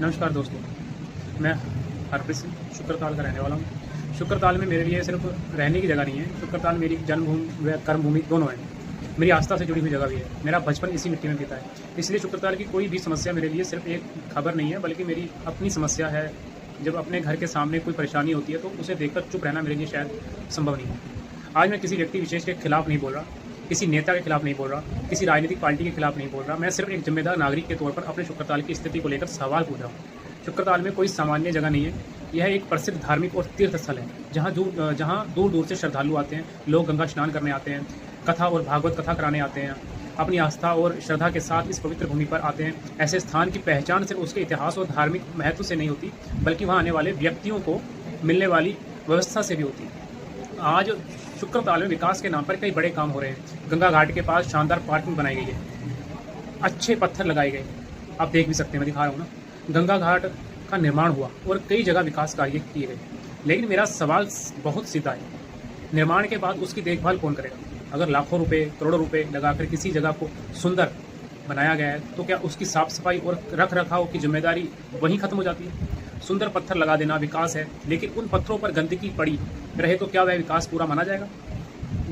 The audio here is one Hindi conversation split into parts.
नमस्कार दोस्तों, मैं हरप्रीत सिंह शुक्रताल का रहने वाला हूँ। शुक्रताल में मेरे लिए सिर्फ रहने की जगह नहीं है, शुक्रताल मेरी जन्मभूमि व कर्मभूमि दोनों है। मेरी आस्था से जुड़ी हुई जगह भी है। मेरा बचपन इसी मिट्टी में बीता है, इसलिए शुक्रताल की कोई भी समस्या मेरे लिए सिर्फ एक खबर नहीं है, बल्कि मेरी अपनी समस्या है। जब अपने घर के सामने कोई परेशानी होती है तो उसे देखकर चुप रहना मेरे लिए शायद संभव नहीं है। आज मैं किसी व्यक्ति विशेष के खिलाफ नहीं बोल रहा, किसी नेता के खिलाफ नहीं बोल रहा, किसी राजनीतिक पार्टी के खिलाफ नहीं बोल रहा। मैं सिर्फ एक जिम्मेदार नागरिक के तौर पर अपने शुक्रताल की स्थिति को लेकर सवाल पूछ रहा हूँ। शुक्रताल में कोई सामान्य जगह नहीं है, यह एक प्रसिद्ध धार्मिक और तीर्थ स्थल है, जहाँ दूर दूर से श्रद्धालु आते हैं। लोग गंगा स्नान करने आते हैं, कथा और भागवत कथा कराने आते हैं, अपनी आस्था और श्रद्धा के साथ इस पवित्र भूमि पर आते हैं। ऐसे स्थान की पहचान सिर्फ उसके इतिहास और धार्मिक महत्व से नहीं होती, बल्कि वहाँ आने वाले व्यक्तियों को मिलने वाली व्यवस्था से भी होती है। आज शुक्रताल में विकास के नाम पर कई बड़े काम हो रहे हैं। गंगा घाट के पास शानदार पार्किंग बनाई गई है, अच्छे पत्थर लगाए गए, आप देख भी सकते हैं, मैं दिखा रहा हूँ ना। गंगा घाट का निर्माण हुआ और कई जगह विकास कार्य किए गए, लेकिन मेरा सवाल बहुत सीधा है, निर्माण के बाद उसकी देखभाल कौन करेगा? अगर लाखों रुपए करोड़ों रुपए लगाकर किसी जगह को सुंदर बनाया गया है तो क्या उसकी साफ सफाई और रख रखाव की जिम्मेदारी वहीं खत्म हो जाती है? सुंदर पत्थर लगा देना विकास है, लेकिन उन पत्थरों पर गंदगी पड़ी रहे तो क्या वह विकास पूरा माना जाएगा?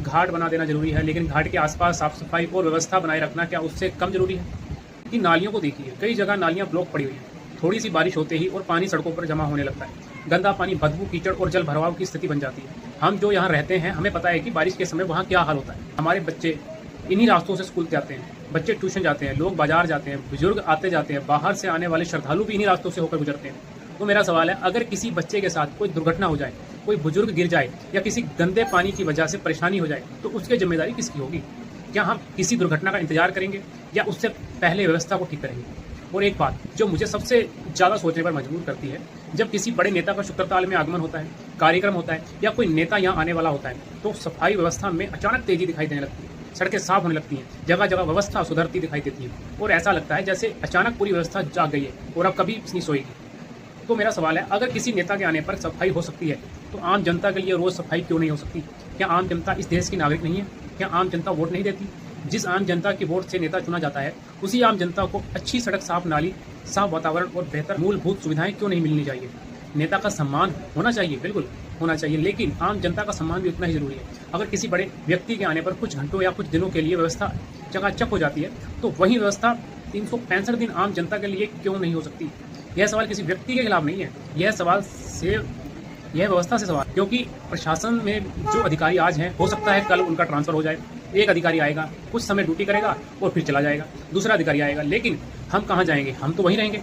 घाट बना देना जरूरी है, लेकिन घाट के आसपास साफ सफाई और व्यवस्था बनाए रखना क्या उससे कम जरूरी है? कि नालियों को देखिए, कई जगह नालियां ब्लॉक पड़ी हुई हैं, थोड़ी सी बारिश होते ही और पानी सड़कों पर जमा होने लगता है। गंदा पानी, बदबू, कीचड़ और जल भराव की स्थिति बन जाती है। हम जो यहाँ रहते हैं हमें पता है कि बारिश के समय वहाँ क्या हाल होता है। हमारे बच्चे इन्हीं रास्तों से स्कूल जाते हैं, बच्चे ट्यूशन जाते हैं, लोग बाजार जाते हैं, बुजुर्ग आते जाते हैं, बाहर से आने वाले श्रद्धालु भी इन्हीं रास्तों से होकर गुजरते हैं। तो मेरा सवाल है, अगर किसी बच्चे के साथ कोई दुर्घटना हो जाए, कोई बुजुर्ग गिर जाए या किसी गंदे पानी की वजह से परेशानी हो जाए, तो उसकी जिम्मेदारी किसकी होगी? क्या हम किसी दुर्घटना का इंतजार करेंगे या उससे पहले व्यवस्था को ठीक करेंगे? और एक बात जो मुझे सबसे ज़्यादा सोचने पर मजबूर करती है, जब किसी बड़े नेता का शुक्रताल में आगमन होता है, कार्यक्रम होता है या कोई नेता यहाँ आने वाला होता है, तो सफाई व्यवस्था में अचानक तेजी दिखाई देने लगती है, सड़कें साफ होने लगती हैं, जगह जगह व्यवस्था सुधरती दिखाई देती है और ऐसा लगता है जैसे अचानक पूरी व्यवस्था जाग गई है और अब कभी नहीं सोएगी। तो मेरा सवाल है, अगर किसी नेता के आने पर सफाई हो सकती है तो आम जनता के लिए रोज़ सफाई क्यों नहीं हो सकती? क्या आम जनता इस देश की नागरिक नहीं है? क्या आम जनता वोट नहीं देती? जिस आम जनता की वोट से नेता चुना जाता है, उसी आम जनता को अच्छी सड़क, साफ नाली, साफ वातावरण और बेहतर मूलभूत सुविधाएं क्यों नहीं मिलनी चाहिए? नेता का सम्मान होना चाहिए, बिल्कुल होना चाहिए, लेकिन आम जनता का सम्मान भी उतना ही जरूरी है। अगर किसी बड़े व्यक्ति के आने पर कुछ घंटों या कुछ दिनों के लिए व्यवस्था चकाचक हो जाती है, तो वही व्यवस्था 365 दिन आम जनता के लिए क्यों नहीं हो सकती? यह सवाल किसी व्यक्ति के खिलाफ नहीं है, यह व्यवस्था से सवाल, क्योंकि प्रशासन में जो अधिकारी आज हैं, हो सकता है कल उनका ट्रांसफर हो जाए। एक अधिकारी आएगा, कुछ समय ड्यूटी करेगा और फिर चला जाएगा, दूसरा अधिकारी आएगा, लेकिन हम कहाँ जाएंगे? हम तो वहीं रहेंगे।